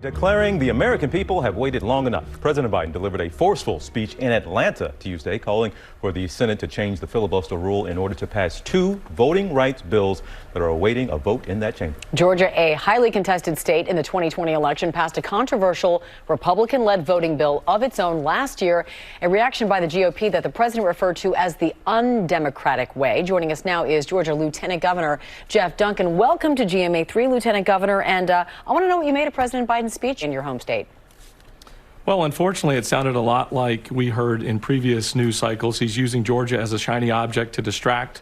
Declaring the American people have waited long enough. President Biden delivered a forceful speech in Atlanta Tuesday, calling for the Senate to change the filibuster rule in order to pass two voting rights bills that are awaiting a vote in that chamber. Georgia, a highly contested state in the 2020 election, passed a controversial Republican-led voting bill of its own last year, a reaction by the GOP that the president referred to as the undemocratic way. Joining us now is Georgia Lieutenant Governor Geoff Duncan. Welcome to GMA3, Lieutenant Governor, and I want to know what you made of President Biden's speech in your home state. Well, unfortunately, it sounded a lot like we heard in previous news cycles. He's using Georgia as a shiny object to distract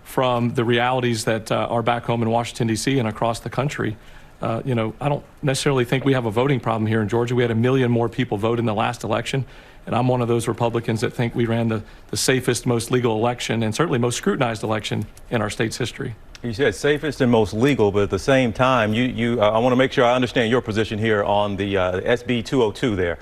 from the realities that are back home in Washington, D.C. and across the country. I don't necessarily think we have a voting problem here in Georgia. We had 1 million more people vote in the last election, and I'm one of those Republicans that think we ran the safest, most legal election and certainly most scrutinized election in our state's history. You said safest and most legal, but at the same time, I want to make sure I understand your position here on the SB 202 there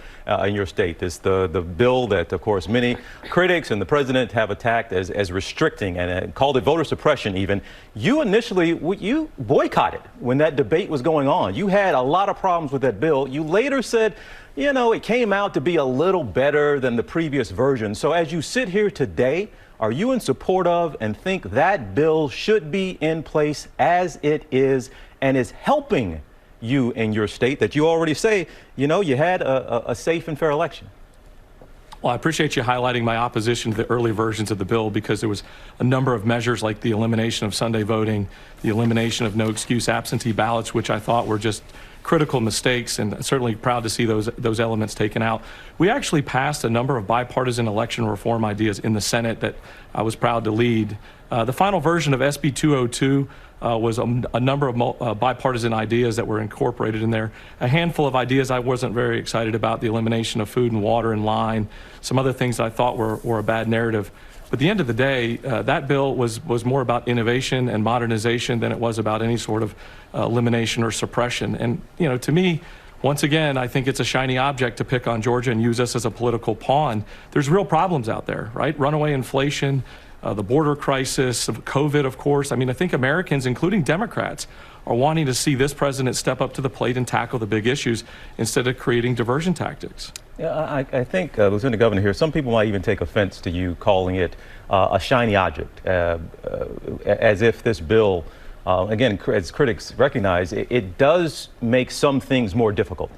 in your state. This the bill that, of course, many critics and the president have attacked as restricting and called it voter suppression even. You initially, you boycotted when that debate was going on. You had a lot of problems with that bill. You later said, you know, it came out to be a little better than the previous version. So as you sit here today, are you in support of and think that bill should be in place as it is and is helping you in your state that you already say, you know, you had a safe and fair election? Well, I appreciate you highlighting my opposition to the early versions of the bill, because there was a number of measures like the elimination of Sunday voting, the elimination of no excuse absentee ballots, which I thought were just critical mistakes, and certainly proud to see those elements taken out. We actually passed a number of bipartisan election reform ideas in the Senate that I was proud to lead. The final version of SB 202 was a number of bipartisan ideas that were incorporated in there. A handful of ideas I wasn't very excited about: the elimination of food and water in line, some other things that I thought were a bad narrative. But at the end of the day, that bill was more about innovation and modernization than it was about any sort of elimination or suppression. And, you know, to me, once again, I think it's a shiny object to pick on Georgia and use us as a political pawn. There's real problems out there, right? Runaway inflation, the border crisis, COVID, of course. I mean, I think Americans, including Democrats, are wanting to see this president step up to the plate and tackle the big issues instead of creating diversion tactics. Yeah, I think, Lieutenant Governor, here, some people might even take offense to you calling it a shiny object, as if this bill, again, as critics recognize, it does make some things more difficult.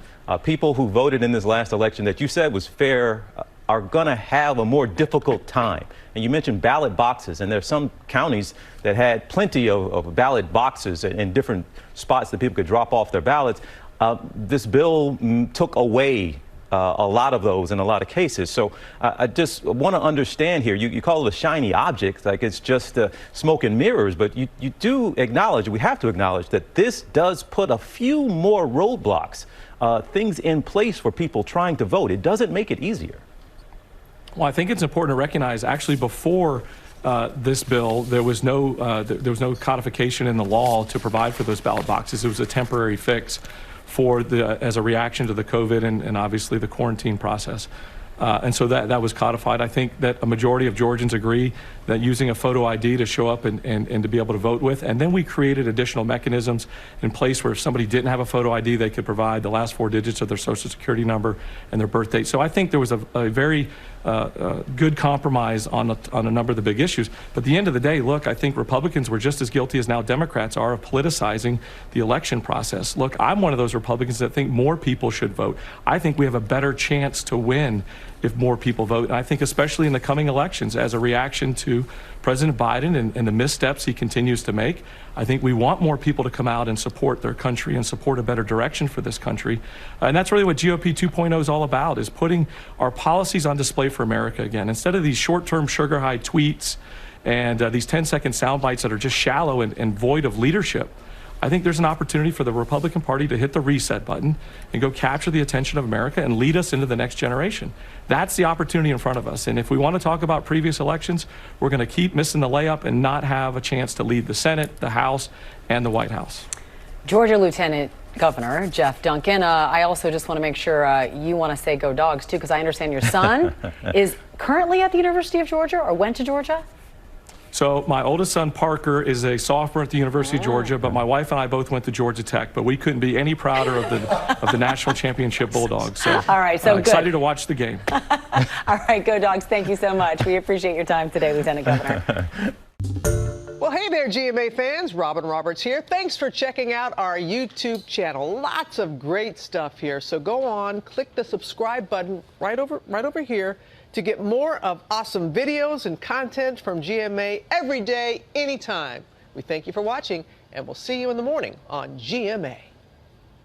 People who voted in this last election that you said was fair are going to have a more difficult time. And you mentioned ballot boxes, and there are some counties that had plenty of ballot boxes in different spots that people could drop off their ballots. This bill took away a lot of those in a lot of cases. So I just want to understand here, you call it a shiny object, like it's just smoke and mirrors, but you do acknowledge, we have to acknowledge, that this does put a few more roadblocks, things in place for people trying to vote. It doesn't make it easier. Well, I think it's important to recognize, actually, before this bill, there was no codification in the law to provide for those ballot boxes. It was a temporary fix as a reaction to the COVID and obviously the quarantine process. And so that was codified. I think that a majority of Georgians agree that using a photo ID to show up and to be able to vote with. And then we created additional mechanisms in place where if somebody didn't have a photo ID, they could provide the last 4 digits of their social security number and their birth date. So I think there was a very good compromise on a number of the big issues. But at the end of the day, look, I think Republicans were just as guilty as now Democrats are of politicizing the election process. Look, I'm one of those Republicans that think more people should vote. I think we have a better chance to win if more people vote. And I think especially in the coming elections, as a reaction to President Biden and the missteps he continues to make, I think we want more people to come out and support their country and support a better direction for this country. And that's really what GOP 2.0 is all about, is putting our policies on display for America again. Instead of these short-term sugar-high tweets and these 10-second sound bites that are just shallow and void of leadership, I think there's an opportunity for the Republican Party to hit the reset button and go capture the attention of America and lead us into the next generation. That's the opportunity in front of us. And if we want to talk about previous elections, we're going to keep missing the layup and not have a chance to lead the Senate, the House, and the White House. Georgia Lieutenant Governor Geoff Duncan, I also just want to make sure you want to say go Dogs, too, because I understand your son is currently at the University of Georgia or went to Georgia. So my oldest son, Parker, is a sophomore at the University of Georgia, but my wife and I both went to Georgia Tech, but we couldn't be any prouder of the national championship Bulldogs. So, all right, so good. Excited to watch the game. All right, go Dogs. Thank you so much. We appreciate your time today, Lieutenant Governor. Well, hey there, GMA fans. Robin Roberts here. Thanks for checking out our YouTube channel. Lots of great stuff here. So go on, click the subscribe button right over here to get more of awesome videos and content from GMA every day, anytime. We thank you for watching, and we'll see you in the morning on GMA.